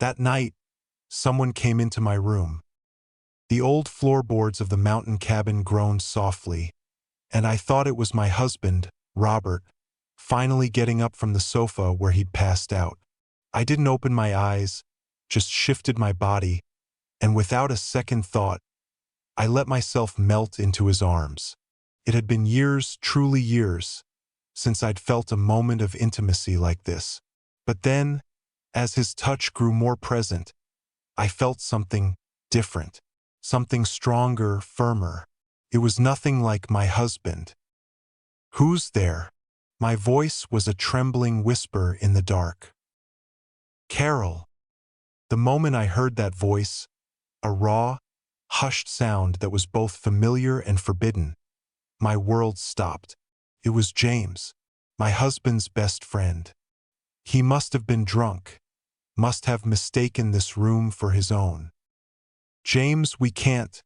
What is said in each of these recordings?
That night, someone came into my room. The old floorboards of the mountain cabin groaned softly, and I thought it was my husband, Robert, finally getting up from the sofa where he'd passed out. I didn't open my eyes, just shifted my body, and without a second thought, I let myself melt into his arms. It had been years, truly years, since I'd felt a moment of intimacy like this. But then, as his touch grew more present, I felt something different, something stronger, firmer. It was nothing like my husband. "Who's there?" My voice was a trembling whisper in the dark. "Carol." The moment I heard that voice, a raw, hushed sound that was both familiar and forbidden, my world stopped. It was James, my husband's best friend. He must have been drunk, must have mistaken this room for his own. "James, we can't,"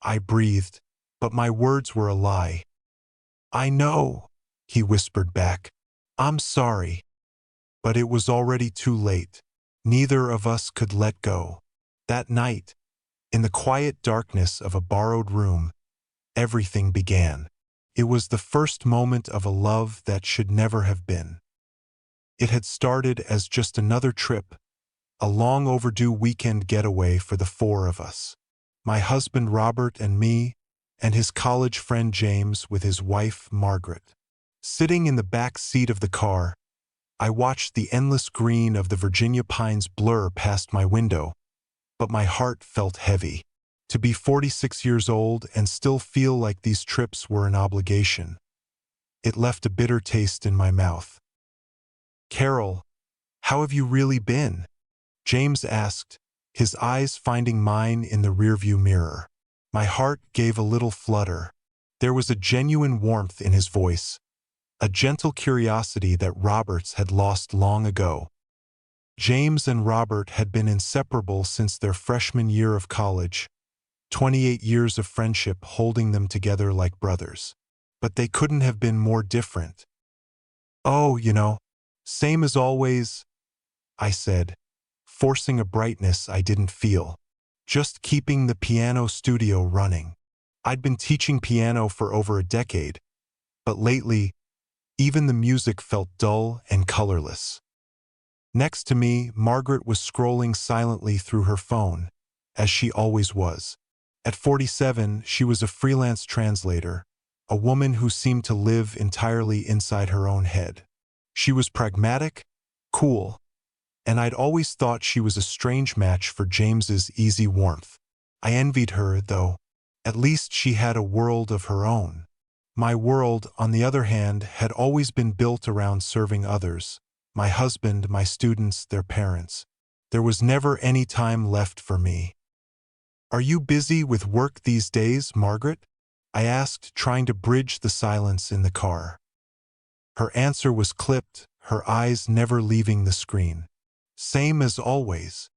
I breathed, but my words were a lie. "I know," he whispered back. "I'm sorry." But it was already too late. Neither of us could let go. That night, in the quiet darkness of a borrowed room, everything began. It was the first moment of a love that should never have been. It had started as just another trip, a long overdue weekend getaway for the four of us. My husband Robert and me, and his college friend James with his wife Margaret. Sitting in the back seat of the car, I watched the endless green of the Virginia pines blur past my window, but my heart felt heavy. To be 46 years old and still feel like these trips were an obligation. It left a bitter taste in my mouth. "Carol, how have you really been?" James asked, his eyes finding mine in the rearview mirror. My heart gave a little flutter. There was a genuine warmth in his voice, a gentle curiosity that Robert's had lost long ago. James and Robert had been inseparable since their freshman year of college, 28 years of friendship holding them together like brothers. But they couldn't have been more different. "Oh, same as always," I said, forcing a brightness I didn't feel. "Just keeping the piano studio running." I'd been teaching piano for over a decade, but lately, even the music felt dull and colorless. Next to me, Margaret was scrolling silently through her phone, as she always was. At 47, she was a freelance translator, a woman who seemed to live entirely inside her own head. She was pragmatic, cool, and I'd always thought she was a strange match for James's easy warmth. I envied her, though. At least she had a world of her own. My world, on the other hand, had always been built around serving others. My husband, my students, their parents. There was never any time left for me. "Are you busy with work these days, Margaret?" I asked, trying to bridge the silence in the car. Her answer was clipped, her eyes never leaving the screen. "Same as always."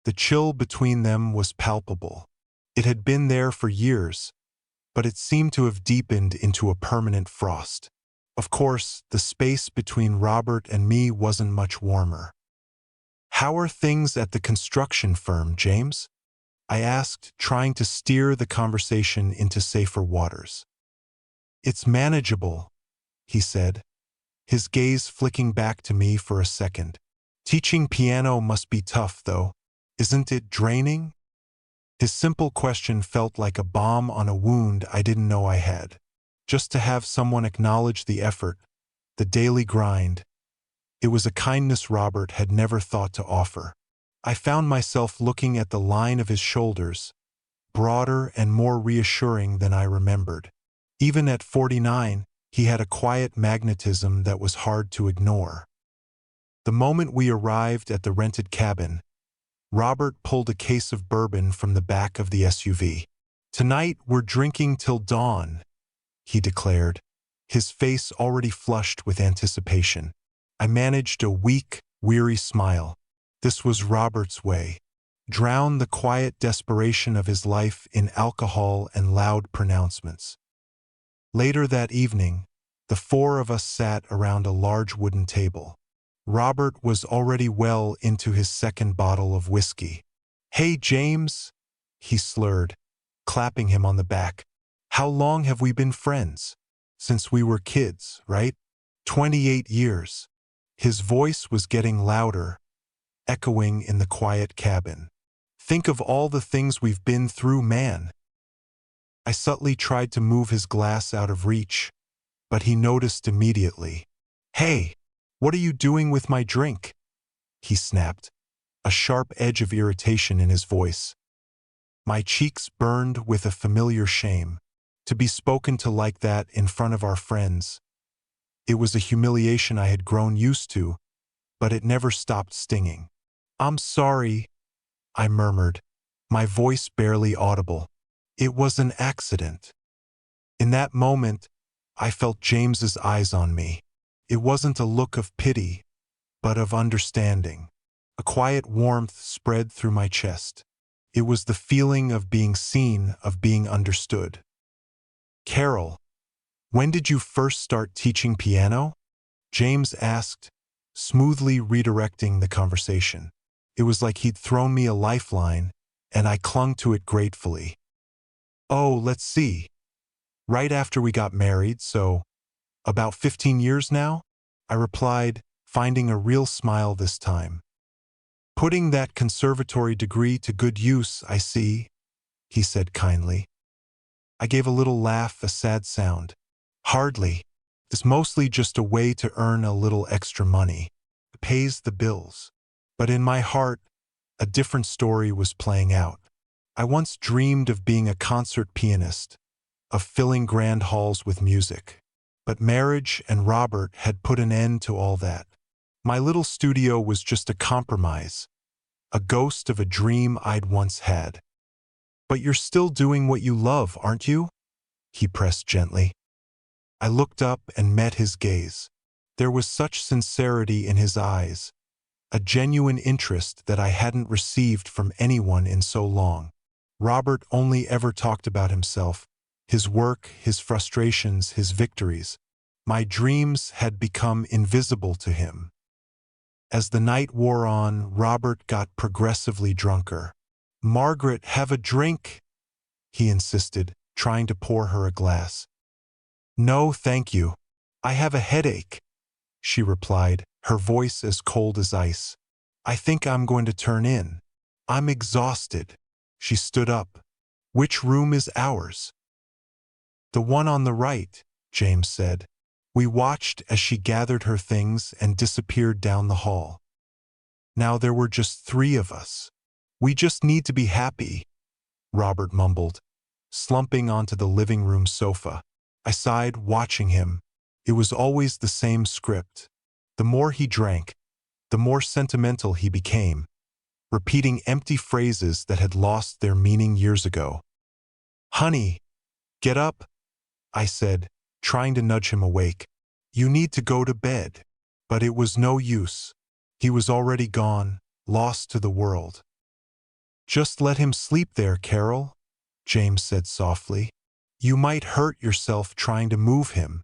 The chill between them was palpable. It had been there for years, but it seemed to have deepened into a permanent frost. Of course, the space between Robert and me wasn't much warmer. "How are things at the construction firm, James?" I asked, trying to steer the conversation into safer waters. "It's manageable," he said, his gaze flicking back to me for a second. "Teaching piano must be tough, though. Isn't it draining?" His simple question felt like a balm on a wound I didn't know I had. Just to have someone acknowledge the effort, the daily grind, it was a kindness Robert had never thought to offer. I found myself looking at the line of his shoulders, broader and more reassuring than I remembered. Even at 49, he had a quiet magnetism that was hard to ignore. The moment we arrived at the rented cabin, Robert pulled a case of bourbon from the back of the SUV. "Tonight we're drinking till dawn," he declared, his face already flushed with anticipation. I managed a weak, weary smile. This was Robert's way. Drown the quiet desperation of his life in alcohol and loud pronouncements. Later that evening, the four of us sat around a large wooden table. Robert was already well into his second bottle of whiskey. "Hey, James," he slurred, clapping him on the back. "How long have we been friends? Since we were kids, right? 28 years. His voice was getting louder, echoing in the quiet cabin. "Think of all the things we've been through, man." I subtly tried to move his glass out of reach, but he noticed immediately. "Hey, what are you doing with my drink?" he snapped, a sharp edge of irritation in his voice. My cheeks burned with a familiar shame. To be spoken to like that in front of our friends. It was a humiliation I had grown used to, but it never stopped stinging. "I'm sorry," I murmured, my voice barely audible. "It was an accident." In that moment, I felt James's eyes on me. It wasn't a look of pity, but of understanding. A quiet warmth spread through my chest. It was the feeling of being seen, of being understood. "Carol, when did you first start teaching piano?" James asked, smoothly redirecting the conversation. It was like he'd thrown me a lifeline, and I clung to it gratefully. "Oh, let's see. Right after we got married, so about 15 years now?" I replied, finding a real smile this time. "Putting that conservatory degree to good use, I see," he said kindly. I gave a little laugh, a sad sound. "Hardly. It's mostly just a way to earn a little extra money. It pays the bills." But in my heart, a different story was playing out. I once dreamed of being a concert pianist, of filling grand halls with music. But marriage and Robert had put an end to all that. My little studio was just a compromise, a ghost of a dream I'd once had. "But you're still doing what you love, aren't you?" he pressed gently. I looked up and met his gaze. There was such sincerity in his eyes, a genuine interest that I hadn't received from anyone in so long. Robert only ever talked about himself, his work, his frustrations, his victories. My dreams had become invisible to him. As the night wore on, Robert got progressively drunker. "Margaret, have a drink," he insisted, trying to pour her a glass. "No, thank you. I have a headache," she replied, her voice as cold as ice. "I think I'm going to turn in. I'm exhausted." She stood up. "Which room is ours?" "The one on the right," James said. We watched as she gathered her things and disappeared down the hall. Now there were just 3 of us. "We just need to be happy," Robert mumbled, slumping onto the living room sofa. I sighed, watching him. It was always the same script. The more he drank, the more sentimental he became, repeating empty phrases that had lost their meaning years ago. "Honey, get up," I said, trying to nudge him awake. "You need to go to bed." But it was no use. He was already gone, lost to the world. "Just let him sleep there, Carol," James said softly. "You might hurt yourself trying to move him."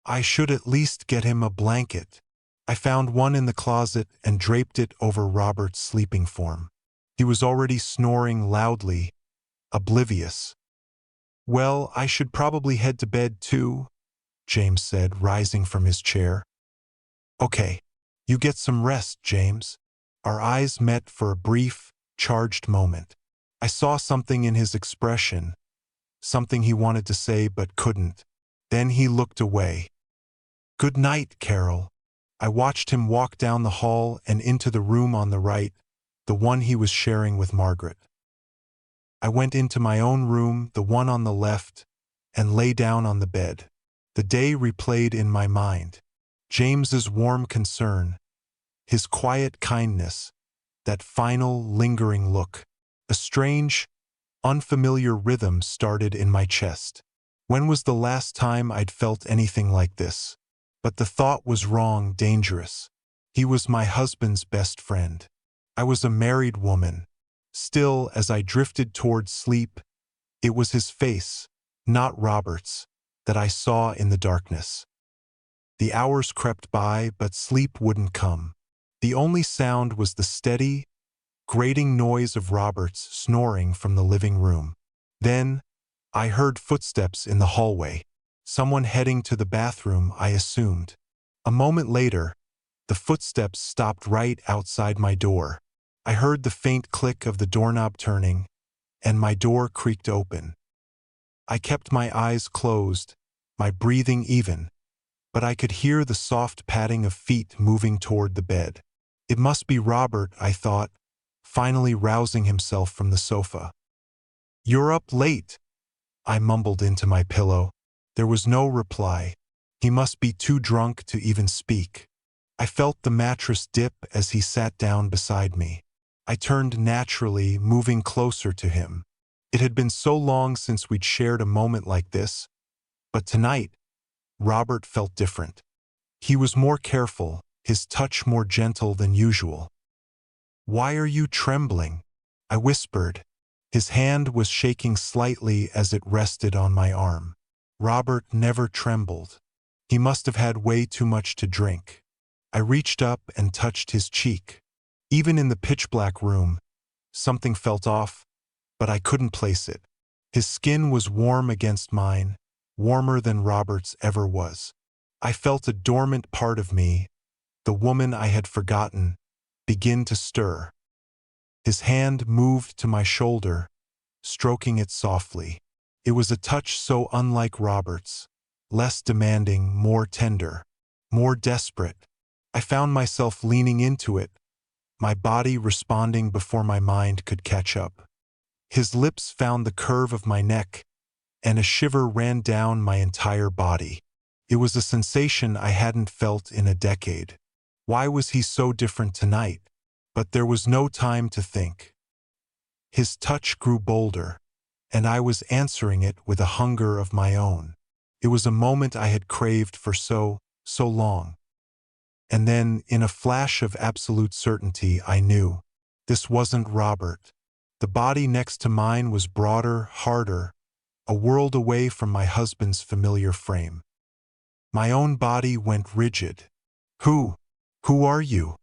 "I should at least get him a blanket." I found one in the closet and draped it over Robert's sleeping form. He was already snoring loudly, oblivious. "Well, I should probably head to bed too," James said, rising from his chair. "Okay, you get some rest, James." Our eyes met for a brief, charged moment. I saw something in his expression, something he wanted to say but couldn't. Then he looked away. "Good night, Carol." I watched him walk down the hall and into the room on the right, the one he was sharing with Margaret. I went into my own room, the one on the left, and lay down on the bed. The day replayed in my mind. James's warm concern, his quiet kindness, that final lingering look. A strange, unfamiliar rhythm started in my chest. When was the last time I'd felt anything like this? But the thought was wrong, dangerous. He was my husband's best friend. I was a married woman. Still, as I drifted toward sleep, it was his face, not Robert's, that I saw in the darkness. The hours crept by, but sleep wouldn't come. The only sound was the steady, grating noise of Robert's snoring from the living room. Then, I heard footsteps in the hallway. Someone heading to the bathroom, I assumed. A moment later, the footsteps stopped right outside my door. I heard the faint click of the doorknob turning, and my door creaked open. I kept my eyes closed, my breathing even, but I could hear the soft padding of feet moving toward the bed. It must be Robert, I thought, finally rousing himself from the sofa. "You're up late," I mumbled into my pillow. There was no reply. He must be too drunk to even speak. I felt the mattress dip as he sat down beside me. I turned naturally, moving closer to him. It had been so long since we'd shared a moment like this, but tonight, Robert felt different. He was more careful, his touch more gentle than usual. "Why are you trembling?" I whispered. His hand was shaking slightly as it rested on my arm. Robert never trembled. He must have had way too much to drink. I reached up and touched his cheek. Even in the pitch-black room, something felt off, but I couldn't place it. His skin was warm against mine, warmer than Robert's ever was. I felt a dormant part of me, the woman I had forgotten, begin to stir. His hand moved to my shoulder, stroking it softly. It was a touch so unlike Robert's, less demanding, more tender, more desperate. I found myself leaning into it, my body responding before my mind could catch up. His lips found the curve of my neck, and a shiver ran down my entire body. It was a sensation I hadn't felt in a decade. Why was he so different tonight? But there was no time to think. His touch grew bolder, and I was answering it with a hunger of my own. It was a moment I had craved for so long. And then, in a flash of absolute certainty, I knew. This wasn't Robert. The body next to mine was broader, harder, a world away from my husband's familiar frame. My own body went rigid. Who are you?"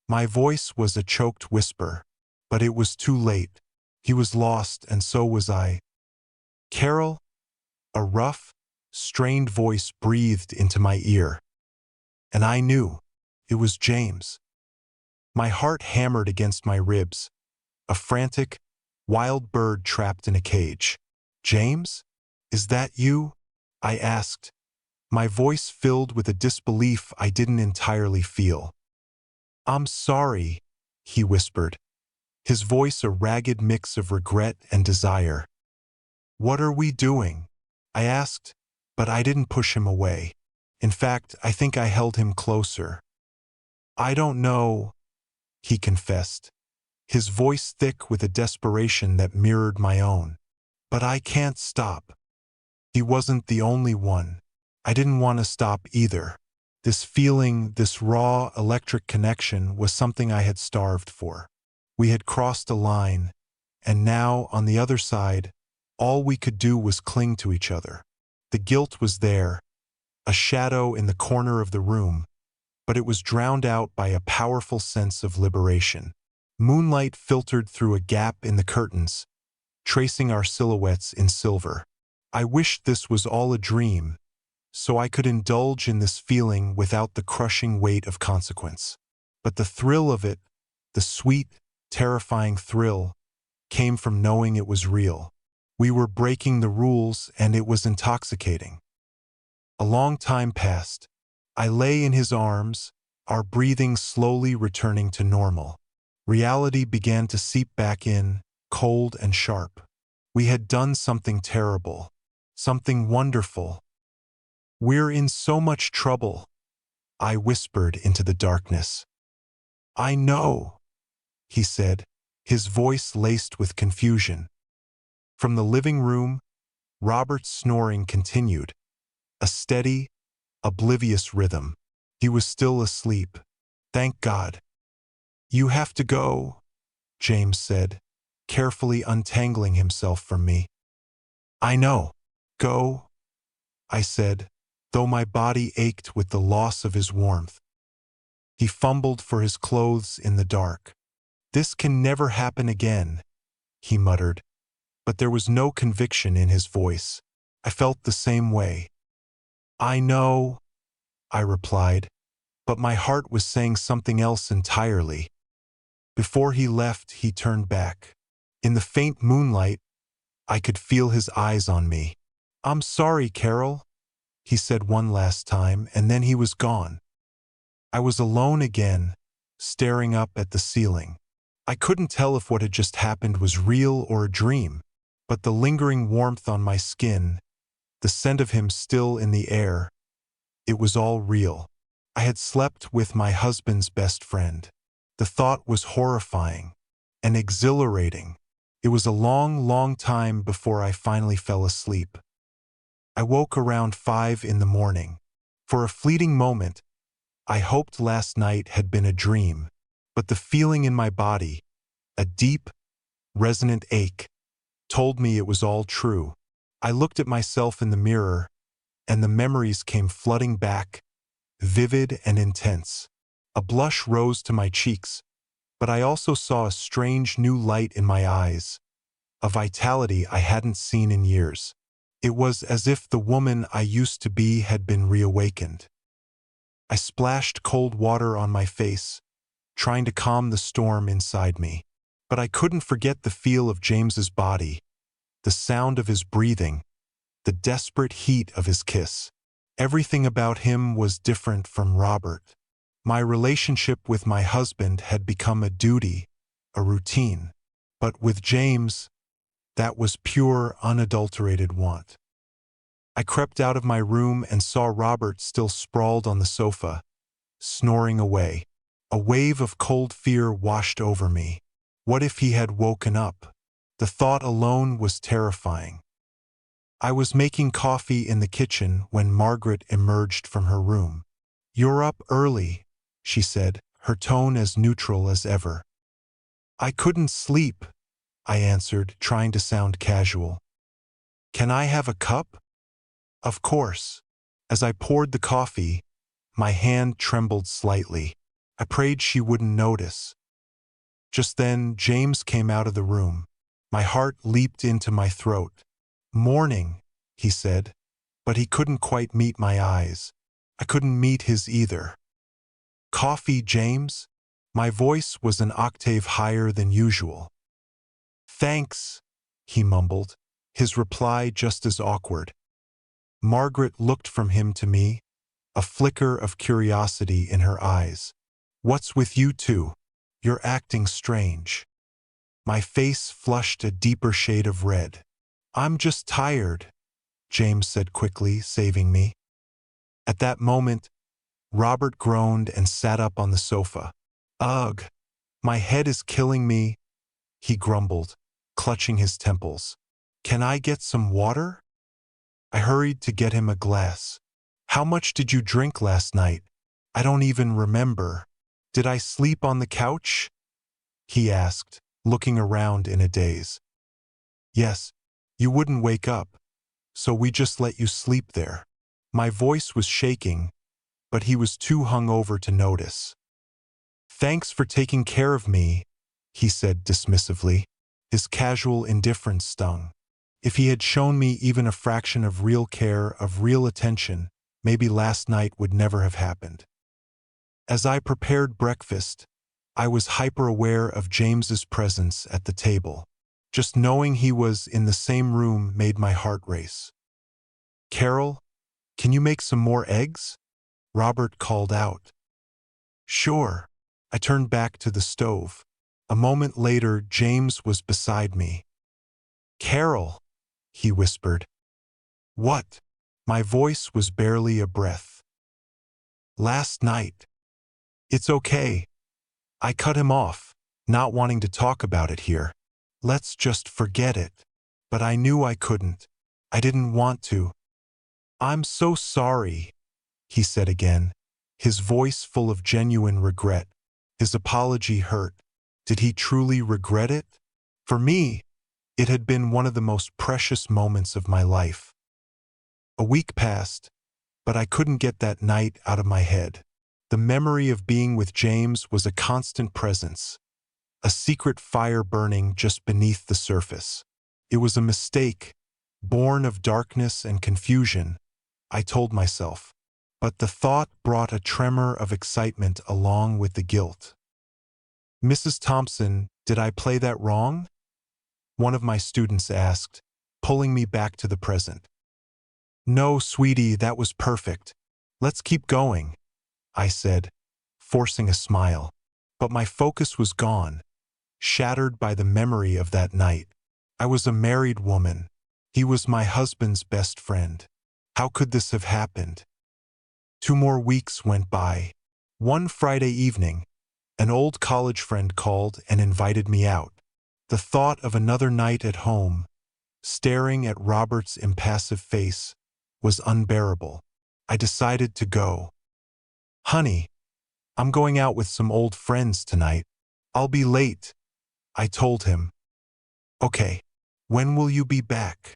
My voice was a choked whisper, but it was too late. He was lost, and so was I. "Carol?" A rough, strained voice breathed into my ear. And I knew. It was James. My heart hammered against my ribs, a frantic, wild bird trapped in a cage. "James? Is that you?" I asked, my voice filled with a disbelief I didn't entirely feel. "I'm sorry," he whispered, his voice a ragged mix of regret and desire. "What are we doing?" I asked, but I didn't push him away. In fact, I think I held him closer. "I don't know," he confessed, his voice thick with a desperation that mirrored my own. "But I can't stop." He wasn't the only one. I didn't want to stop either. This feeling, this raw, electric connection was something I had starved for. We had crossed a line, and now, on the other side, all we could do was cling to each other. The guilt was there, a shadow in the corner of the room, but it was drowned out by a powerful sense of liberation. Moonlight filtered through a gap in the curtains, tracing our silhouettes in silver. I wished this was all a dream, so I could indulge in this feeling without the crushing weight of consequence. But the thrill of it, the sweet, terrifying thrill, came from knowing it was real. We were breaking the rules, and it was intoxicating. A long time passed. I lay in his arms, our breathing slowly returning to normal. Reality began to seep back in, cold and sharp. We had done something terrible, something wonderful. "We're in so much trouble," I whispered into the darkness. "I know," he said, his voice laced with confusion. From the living room, Robert's snoring continued, a steady, oblivious rhythm. He was still asleep. Thank God. "You have to go," James said, carefully untangling himself from me. "I know." "Go," I said, though my body ached with the loss of his warmth. He fumbled for his clothes in the dark. "This can never happen again," he muttered, but there was no conviction in his voice. I felt the same way. "I know," I replied, but my heart was saying something else entirely. Before he left, he turned back. In the faint moonlight, I could feel his eyes on me. "I'm sorry, Carol," he said one last time, and then he was gone. I was alone again, staring up at the ceiling. I couldn't tell if what had just happened was real or a dream, but the lingering warmth on my skin, the scent of him still in the air, it was all real. I had slept with my husband's best friend. The thought was horrifying and exhilarating. It was a long, long time before I finally fell asleep. I woke around 5 in the morning. For a fleeting moment, I hoped last night had been a dream, but the feeling in my body, a deep, resonant ache, told me it was all true. I looked at myself in the mirror, and the memories came flooding back, vivid and intense. A blush rose to my cheeks, but I also saw a strange new light in my eyes, a vitality I hadn't seen in years. It was as if the woman I used to be had been reawakened. I splashed cold water on my face, trying to calm the storm inside me. But I couldn't forget the feel of James's body, the sound of his breathing, the desperate heat of his kiss. Everything about him was different from Robert. My relationship with my husband had become a duty, a routine. But with James, that was pure, unadulterated want. I crept out of my room and saw Robert still sprawled on the sofa, snoring away. A wave of cold fear washed over me. What if he had woken up? The thought alone was terrifying. I was making coffee in the kitchen when Margaret emerged from her room. "You're up early," she said, her tone as neutral as ever. "I couldn't sleep," I answered, trying to sound casual. "Can I have a cup?" "Of course." As I poured the coffee, my hand trembled slightly. I prayed she wouldn't notice. Just then, James came out of the room. My heart leaped into my throat. "Morning," he said, but he couldn't quite meet my eyes. I couldn't meet his either. "Coffee, James?" My voice was an octave higher than usual. "Thanks," he mumbled, his reply just as awkward. Margaret looked from him to me, a flicker of curiosity in her eyes. "What's with you two? You're acting strange." My face flushed a deeper shade of red. "I'm just tired," James said quickly, saving me. At that moment, Robert groaned and sat up on the sofa. "Ugh, my head is killing me," he grumbled, clutching his temples. "Can I get some water?" I hurried to get him a glass. "How much did you drink last night? I don't even remember. Did I sleep on the couch?" he asked, looking around in a daze. "Yes, you wouldn't wake up, so we just let you sleep there." My voice was shaking, but he was too hungover to notice. "Thanks for taking care of me," he said dismissively. His casual indifference stung. If he had shown me even a fraction of real care, of real attention, maybe last night would never have happened. As I prepared breakfast, I was hyper-aware of James's presence at the table. Just knowing he was in the same room made my heart race. "Carol, can you make some more eggs?" Robert called out. "Sure." I turned back to the stove. A moment later, James was beside me. "Carol," he whispered. "What?" My voice was barely a breath. "Last night." "It's okay." I cut him off, not wanting to talk about it here. "Let's just forget it." But I knew I couldn't. I didn't want to. "I'm so sorry," he said again, his voice full of genuine regret. His apology hurt. Did he truly regret it? For me, it had been one of the most precious moments of my life. A week passed, but I couldn't get that night out of my head. The memory of being with James was a constant presence, a secret fire burning just beneath the surface. It was a mistake, born of darkness and confusion, I told myself. But the thought brought a tremor of excitement along with the guilt. "Mrs. Thompson, did I play that wrong?" one of my students asked, pulling me back to the present. "No, sweetie, that was perfect. Let's keep going," I said, forcing a smile. But my focus was gone, shattered by the memory of that night. I was a married woman. He was my husband's best friend. How could this have happened? 2 more weeks went by. One Friday evening, an old college friend called and invited me out. The thought of another night at home, staring at Robert's impassive face, was unbearable. I decided to go. "Honey, I'm going out with some old friends tonight. I'll be late," I told him. "Okay, when will you be back?"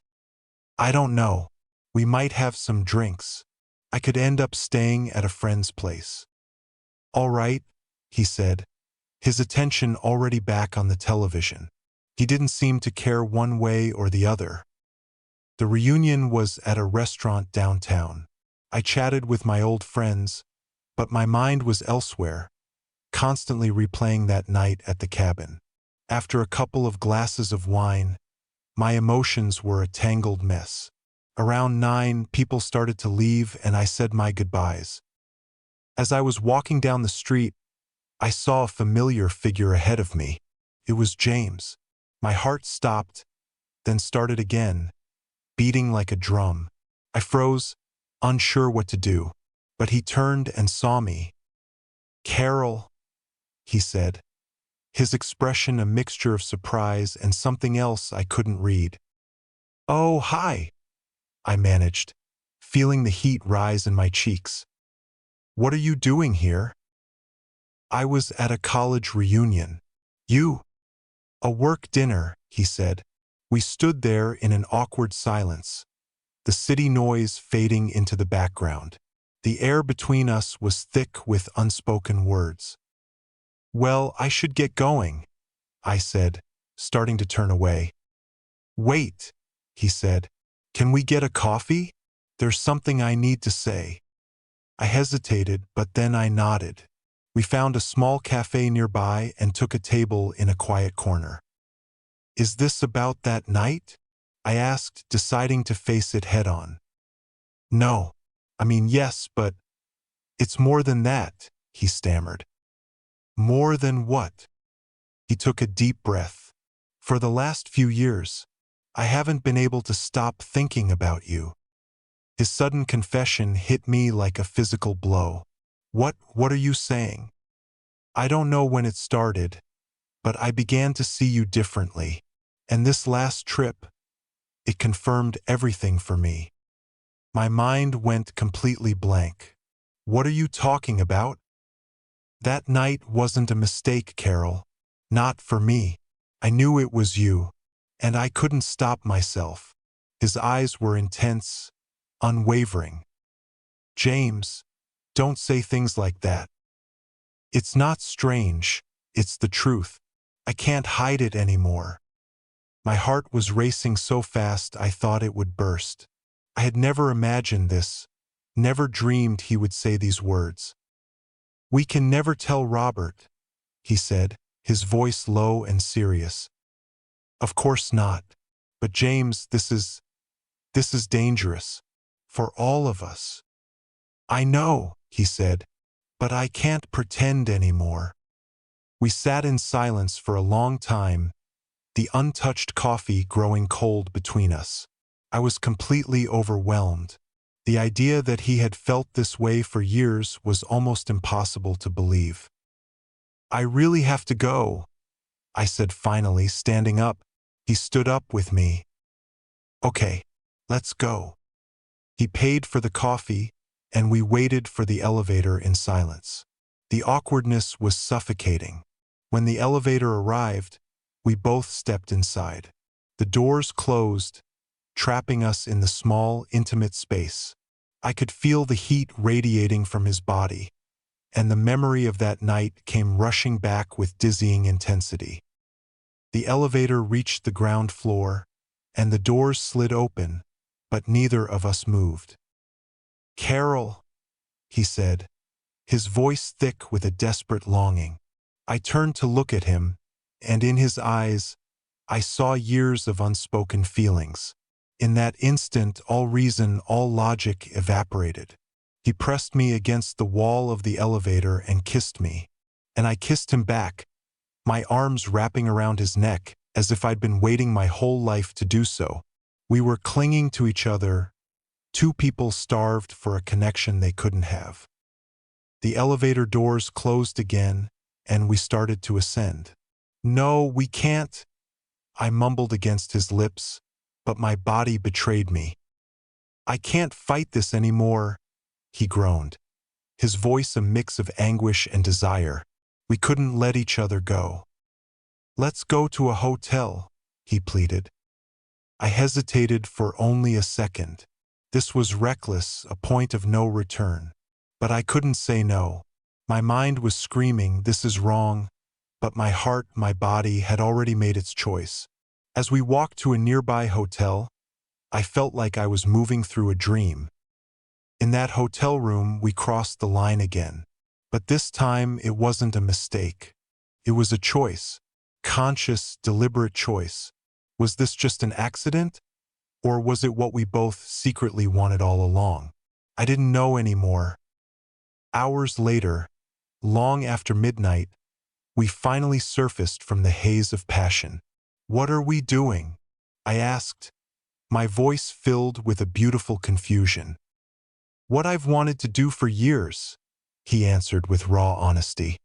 "I don't know. We might have some drinks. I could end up staying at a friend's place." "All right," he said, his attention already back on the television. He didn't seem to care one way or the other. The reunion was at a restaurant downtown. I chatted with my old friends, but my mind was elsewhere, constantly replaying that night at the cabin. After a couple of glasses of wine, my emotions were a tangled mess. Around 9, people started to leave and I said my goodbyes. As I was walking down the street, I saw a familiar figure ahead of me. It was James. My heart stopped, then started again, beating like a drum. I froze, unsure what to do, but he turned and saw me. "Carol," he said, his expression a mixture of surprise and something else I couldn't read. "Oh, hi," I managed, feeling the heat rise in my cheeks. "What are you doing here?" "I was at a college reunion." "You?" "A work dinner," he said. We stood there in an awkward silence, the city noise fading into the background. The air between us was thick with unspoken words. "Well, I should get going," I said, starting to turn away. "Wait," he said. "Can we get a coffee? There's something I need to say." I hesitated, but then I nodded. We found a small cafe nearby and took a table in a quiet corner. "Is this about that night?" I asked, deciding to face it head-on. "No. I mean, yes, but it's more than that," he stammered. "More than what?" He took a deep breath. "For the last few years, I haven't been able to stop thinking about you." His sudden confession hit me like a physical blow. What are you saying?" "I don't know when it started, but I began to see you differently. And this last trip, it confirmed everything for me." My mind went completely blank. "What are you talking about?" "That night wasn't a mistake, Carol. Not for me. I knew it was you, and I couldn't stop myself." His eyes were intense, unwavering. "James, don't say things like that. It's not strange, it's the truth. I can't hide it anymore." My heart was racing so fast I thought it would burst. I had never imagined this, never dreamed he would say these words. "We can never tell Robert," he said, his voice low and serious. "Of course not. But James, this is dangerous. For all of us." "I know," he said, "but I can't pretend anymore." We sat in silence for a long time, the untouched coffee growing cold between us. I was completely overwhelmed. The idea that he had felt this way for years was almost impossible to believe. "I really have to go," I said finally, standing up. He stood up with me. "Okay, let's go." He paid for the coffee, and we waited for the elevator in silence. The awkwardness was suffocating. When the elevator arrived, we both stepped inside. The doors closed, trapping us in the small, intimate space. I could feel the heat radiating from his body, and the memory of that night came rushing back with dizzying intensity. The elevator reached the ground floor, and the doors slid open, but neither of us moved. "Carol," he said, his voice thick with a desperate longing. I turned to look at him, and in his eyes, I saw years of unspoken feelings. In that instant, all reason, all logic evaporated. He pressed me against the wall of the elevator and kissed me. And I kissed him back, my arms wrapping around his neck, as if I'd been waiting my whole life to do so. We were clinging to each other, two people starved for a connection they couldn't have. The elevator doors closed again, and we started to ascend. "No, we can't," I mumbled against his lips, but my body betrayed me. "I can't fight this anymore," he groaned, his voice a mix of anguish and desire. We couldn't let each other go. "Let's go to a hotel," he pleaded. I hesitated for only a second. This was reckless, a point of no return. But I couldn't say no. My mind was screaming, "This is wrong," but my heart, my body, had already made its choice. As we walked to a nearby hotel, I felt like I was moving through a dream. In that hotel room, we crossed the line again. But this time, it wasn't a mistake. It was a choice. Conscious, deliberate choice. Was this just an accident? Or was it what we both secretly wanted all along? I didn't know anymore. Hours later, long after midnight, we finally surfaced from the haze of passion. "What are we doing?" I asked, my voice filled with a beautiful confusion. "What I've wanted to do for years," he answered with raw honesty.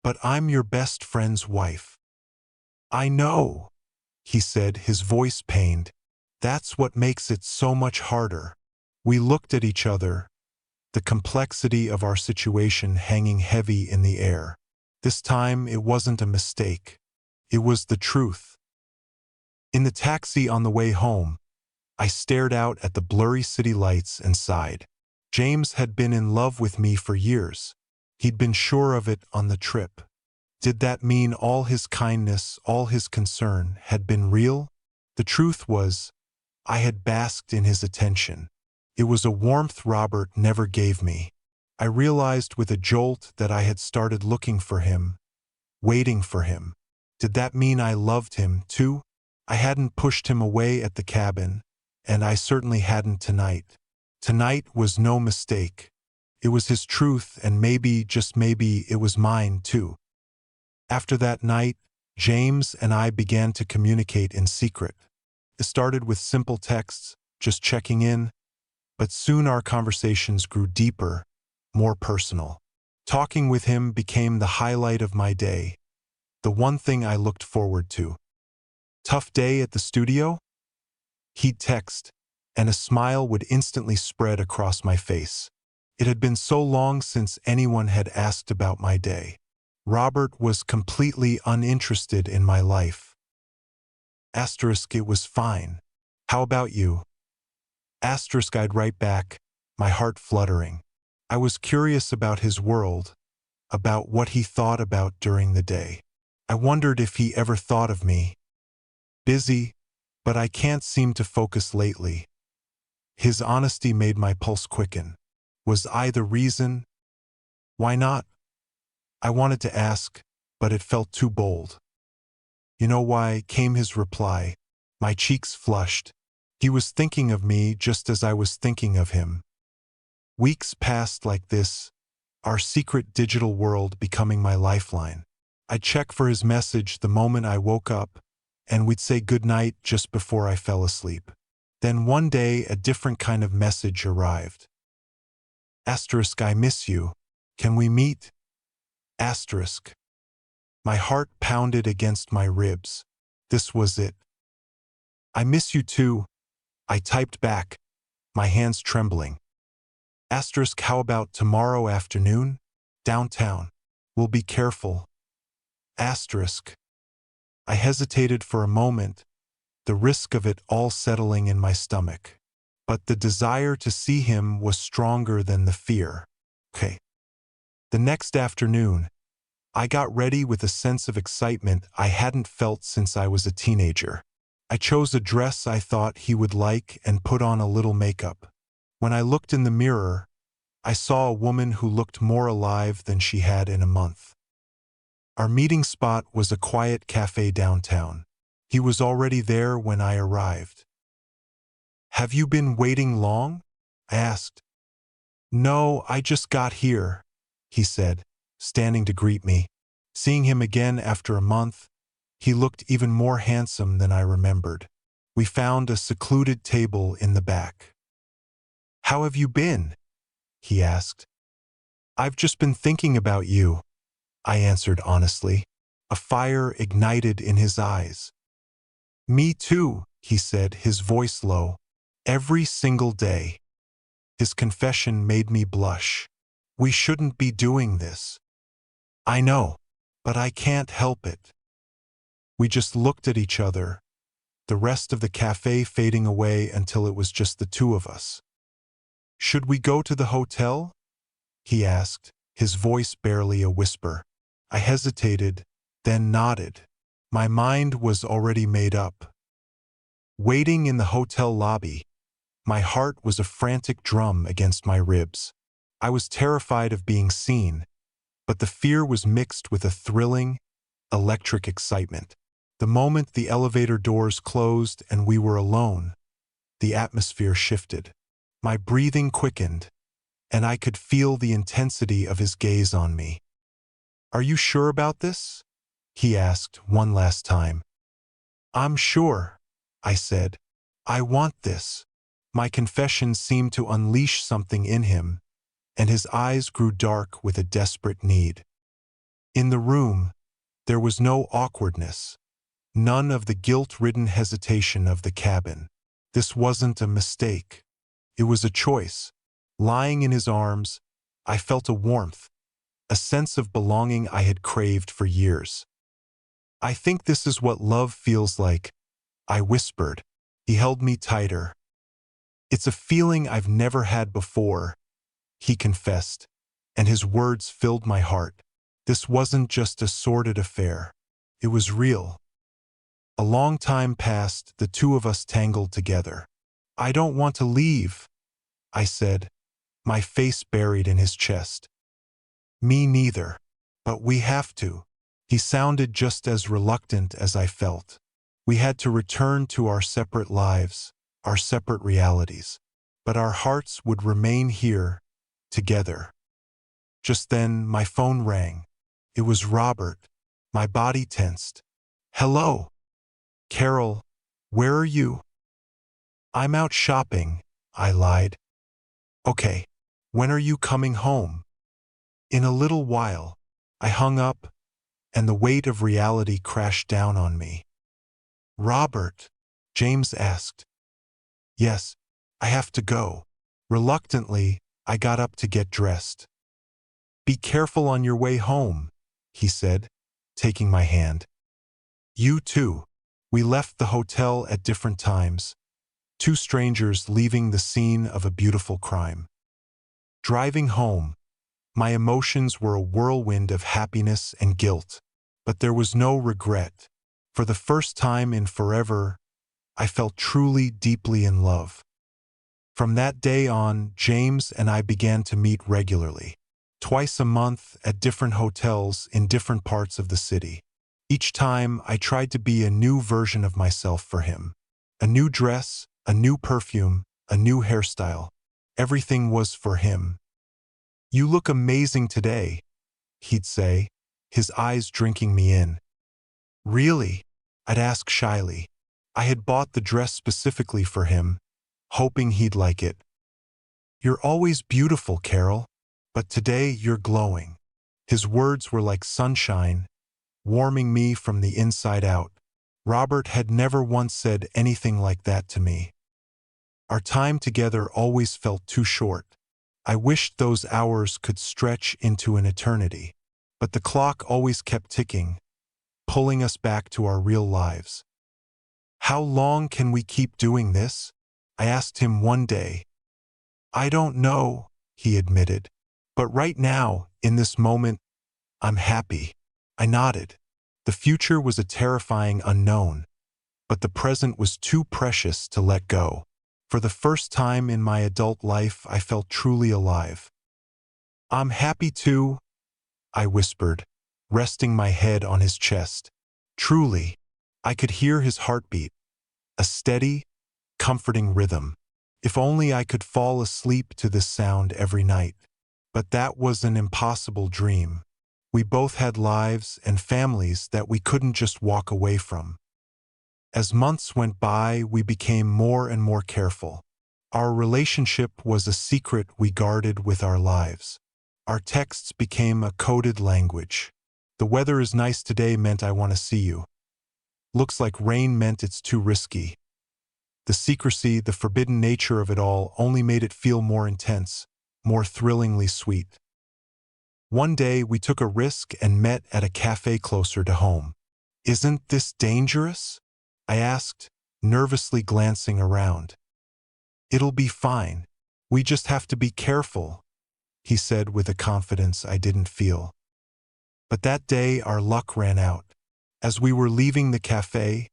"But I'm your best friend's wife." "I know," he said, his voice pained. "That's what makes it so much harder." We looked at each other, the complexity of our situation hanging heavy in the air. This time it wasn't a mistake. It was the truth. In the taxi on the way home, I stared out at the blurry city lights and sighed. James had been in love with me for years. He'd been sure of it on the trip. Did that mean all his kindness, all his concern, had been real? The truth was, I had basked in his attention. It was a warmth Robert never gave me. I realized with a jolt that I had started looking for him, waiting for him. Did that mean I loved him, too? I hadn't pushed him away at the cabin, and I certainly hadn't tonight. Tonight was no mistake. It was his truth, and maybe, just maybe, it was mine, too. After that night, James and I began to communicate in secret. It started with simple texts, just checking in, but soon our conversations grew deeper, more personal. Talking with him became the highlight of my day, the one thing I looked forward to. "Tough day at the studio?" He'd text, and a smile would instantly spread across my face. It had been so long since anyone had asked about my day. Robert was completely uninterested in my life. Asterisk, it was fine. How about you? Asterisk, I'd write back, my heart fluttering. I was curious about his world, about what he thought about during the day. I wondered if he ever thought of me. Busy, but I can't seem to focus lately. His honesty made my pulse quicken. Was I the reason? Why not? I wanted to ask, but it felt too bold. "You know why?" came his reply. My cheeks flushed. He was thinking of me just as I was thinking of him. Weeks passed like this, our secret digital world becoming my lifeline. I'd check for his message the moment I woke up, and we'd say goodnight just before I fell asleep. Then one day a different kind of message arrived. Asterisk, I miss you. Can we meet? Asterisk. My heart pounded against my ribs. This was it. I miss you too, I typed back, my hands trembling. Asterisk, how about tomorrow afternoon? Downtown. We'll be careful. Asterisk. I hesitated for a moment, the risk of it all settling in my stomach. but the desire to see him was stronger than the fear. Okay. The next afternoon, I got ready with a sense of excitement I hadn't felt since I was a teenager. I chose a dress I thought he would like and put on a little makeup. When I looked in the mirror, I saw a woman who looked more alive than she had in a month. Our meeting spot was a quiet cafe downtown. He was already there when I arrived. "Have you been waiting long?" I asked. "No, I just got here," he said, standing to greet me. Seeing him again after a month, he looked even more handsome than I remembered. We found a secluded table in the back. "How have you been?" he asked. "I've just been thinking about you," I answered honestly. A fire ignited in his eyes. "Me too," he said, his voice low. "Every single day." His confession made me blush. "We shouldn't be doing this." "I know, but I can't help it." We just looked at each other, the rest of the cafe fading away until it was just the two of us. "Should we go to the hotel?" he asked, his voice barely a whisper. I hesitated, then nodded. My mind was already made up. Waiting in the hotel lobby, my heart was a frantic drum against my ribs. I was terrified of being seen, but the fear was mixed with a thrilling, electric excitement. The moment the elevator doors closed and we were alone, the atmosphere shifted. My breathing quickened, and I could feel the intensity of his gaze on me. "Are you sure about this?" he asked one last time. "I'm sure," I said. "I want this." My confession seemed to unleash something in him, and his eyes grew dark with a desperate need. In the room, there was no awkwardness, none of the guilt-ridden hesitation of the cabin. This wasn't a mistake. It was a choice. Lying in his arms, I felt a warmth, a sense of belonging I had craved for years. "I think this is what love feels like," I whispered. He held me tighter. "It's a feeling I've never had before," he confessed, and his words filled my heart. This wasn't just a sordid affair. It was real. A long time passed, the two of us tangled together. "I don't want to leave," I said, my face buried in his chest. "Me neither. But we have to." He sounded just as reluctant as I felt. We had to return to our separate lives, our separate realities. But our hearts would remain here, together. Just then, my phone rang. It was Robert. My body tensed. "Hello." "Carol, where are you?" "I'm out shopping," I lied. "Okay. When are you coming home?" "In a little while." I hung up, and the weight of reality crashed down on me. "Robert?" James asked. "Yes, I have to go." Reluctantly, I got up to get dressed. "Be careful on your way home," he said, taking my hand. "You too." We left the hotel at different times, two strangers leaving the scene of a beautiful crime. Driving home, my emotions were a whirlwind of happiness and guilt, but there was no regret. For the first time in forever, I felt truly, deeply in love. From that day on, James and I began to meet regularly, twice a month at different hotels in different parts of the city. Each time, I tried to be a new version of myself for him. A new dress, a new perfume, a new hairstyle. Everything was for him. "You look amazing today," he'd say, his eyes drinking me in. "Really?" I'd ask shyly. I had bought the dress specifically for him, hoping he'd like it. "You're always beautiful, Carol, but today you're glowing." His words were like sunshine, warming me from the inside out. Robert had never once said anything like that to me. Our time together always felt too short. I wished those hours could stretch into an eternity. But the clock always kept ticking, pulling us back to our real lives. "How long can we keep doing this?" I asked him one day. I don't know, he admitted. But right now, in this moment, I'm happy. I nodded. The future was a terrifying unknown, but the present was too precious to let go. For the first time in my adult life, I felt truly alive. I'm happy too, I whispered, resting my head on his chest. Truly, I could hear his heartbeat, a steady, comforting rhythm. If only I could fall asleep to this sound every night. But that was an impossible dream. We both had lives and families that we couldn't just walk away from. As months went by, we became more and more careful. Our relationship was a secret we guarded with our lives. Our texts became a coded language. The weather is nice today meant I want to see you. Looks like rain meant it's too risky. The secrecy, the forbidden nature of it all only made it feel more intense, more thrillingly sweet. One day we took a risk and met at a cafe closer to home. Isn't this dangerous? I asked, nervously glancing around. It'll be fine. We just have to be careful, he said with a confidence I didn't feel. But that day our luck ran out. As we were leaving the cafe,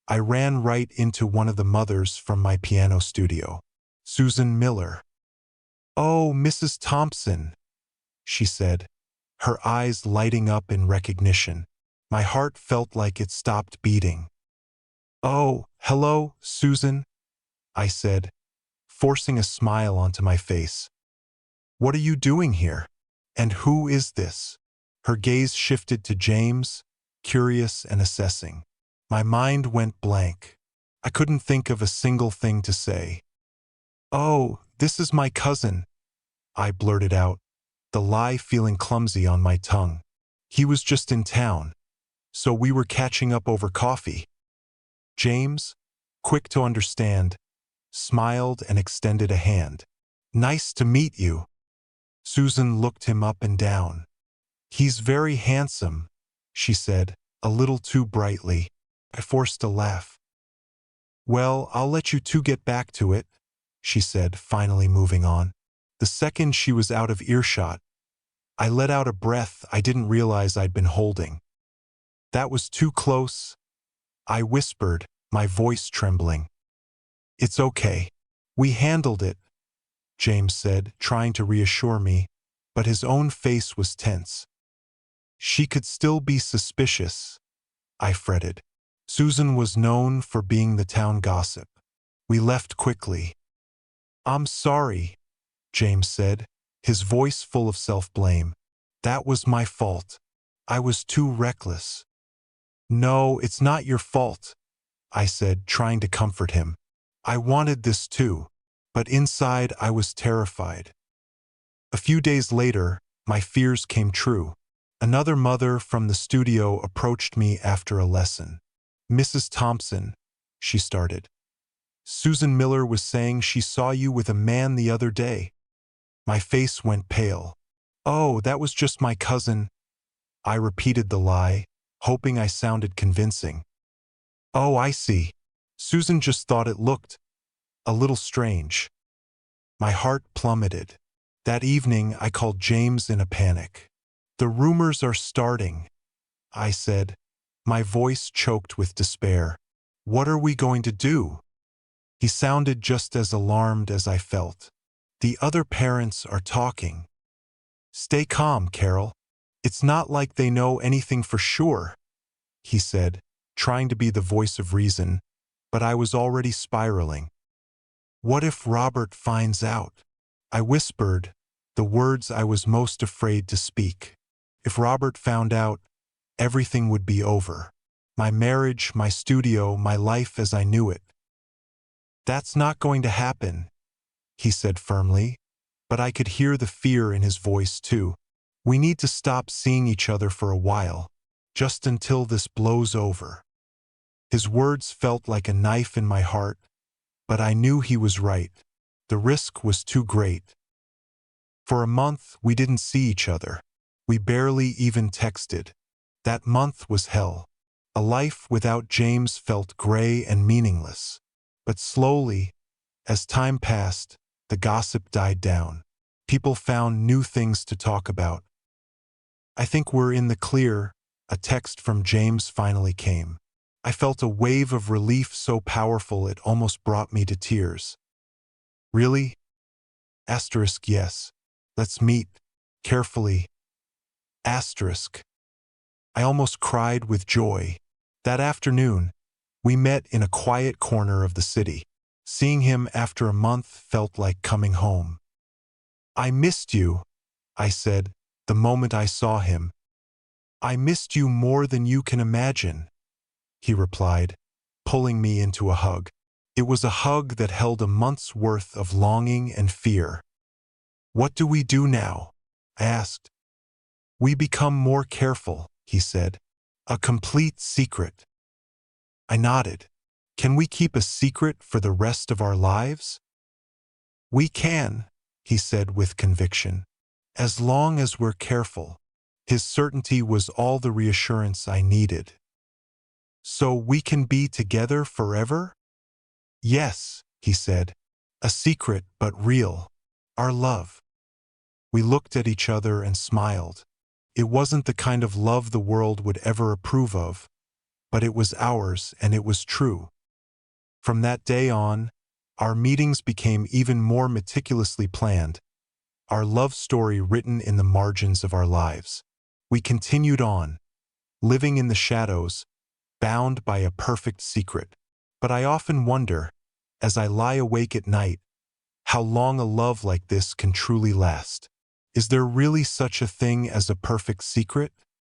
I ran right into one of the mothers from my piano studio, Susan Miller. "Oh, Mrs. Thompson," she said, her eyes lighting up in recognition. My heart felt like it stopped beating. "Oh, hello, Susan," I said, forcing a smile onto my face. "What are you doing here? And who is this?" Her gaze shifted to James, curious and assessing. My mind went blank. I couldn't think of a single thing to say. "Oh, this is my cousin," I blurted out, the lie feeling clumsy on my tongue. "He was just in town, so we were catching up over coffee." James, quick to understand, smiled and extended a hand. "Nice to meet you." Susan looked him up and down. "He's very handsome," she said, a little too brightly. I forced a laugh. "Well, I'll let you two get back to it," she said, finally moving on. The second she was out of earshot, I let out a breath I didn't realize I'd been holding. "That was too close," I whispered, my voice trembling. "It's okay. We handled it," James said, trying to reassure me, but his own face was tense. "She could still be suspicious," I fretted. Susan was known for being the town gossip. We left quickly. "I'm sorry," James said, his voice full of self-blame. "That was my fault. I was too reckless." "No, it's not your fault," I said, trying to comfort him. "I wanted this too, but inside I was terrified." A few days later, my fears came true. Another mother from the studio approached me after a lesson. "Mrs. Thompson," she started. "Susan Miller was saying she saw you with a man the other day." My face went pale. "Oh, that was just my cousin." I repeated the lie, hoping I sounded convincing. "Oh, I see. Susan just thought it looked a little strange." My heart plummeted. That evening, I called James in a panic. "The rumors are starting," I said, my voice choked with despair. "What are we going to do?" He sounded just as alarmed as I felt. "The other parents are talking." "Stay calm, Carol. It's not like they know anything for sure," he said, trying to be the voice of reason, but I was already spiraling. "What if Robert finds out?" I whispered, the words I was most afraid to speak. If Robert found out, everything would be over. My marriage, my studio, my life as I knew it. "That's not going to happen," he said firmly, but I could hear the fear in his voice too. "We need to stop seeing each other for a while, just until this blows over." His words felt like a knife in my heart, but I knew he was right. The risk was too great. For a month, we didn't see each other. We barely even texted. That month was hell. A life without James felt gray and meaningless. But slowly, As time passed, the gossip died down. People found new things to talk about. "I think we're in the clear," a text from James finally came. I felt a wave of relief so powerful it almost brought me to tears. "Really? Asterisk yes. Let's meet. Carefully. Asterisk." I almost cried with joy. That afternoon, we met in a quiet corner of the city. Seeing him after a month felt like coming home. "I missed you," I said, the moment I saw him. "I missed you more than you can imagine," he replied, pulling me into a hug. It was a hug that held a month's worth of longing and fear. "What do we do now?" I asked. "We become more careful," he said. "A complete secret." I nodded. "Can we keep a secret for the rest of our lives?" "We can," he said with conviction. "As long as we're careful." His certainty was all the reassurance I needed. "So we can be together forever?" "Yes," he said. "A secret but real. Our love." We looked at each other and smiled. It wasn't the kind of love the world would ever approve of, but it was ours and it was true. From that day on, our meetings became even more meticulously planned, our love story written in the margins of our lives. We continued on, living in the shadows, bound by a perfect secret. But I often wonder, as I lie awake at night, how long a love like this can truly last. Is there really such a thing as a perfect secret?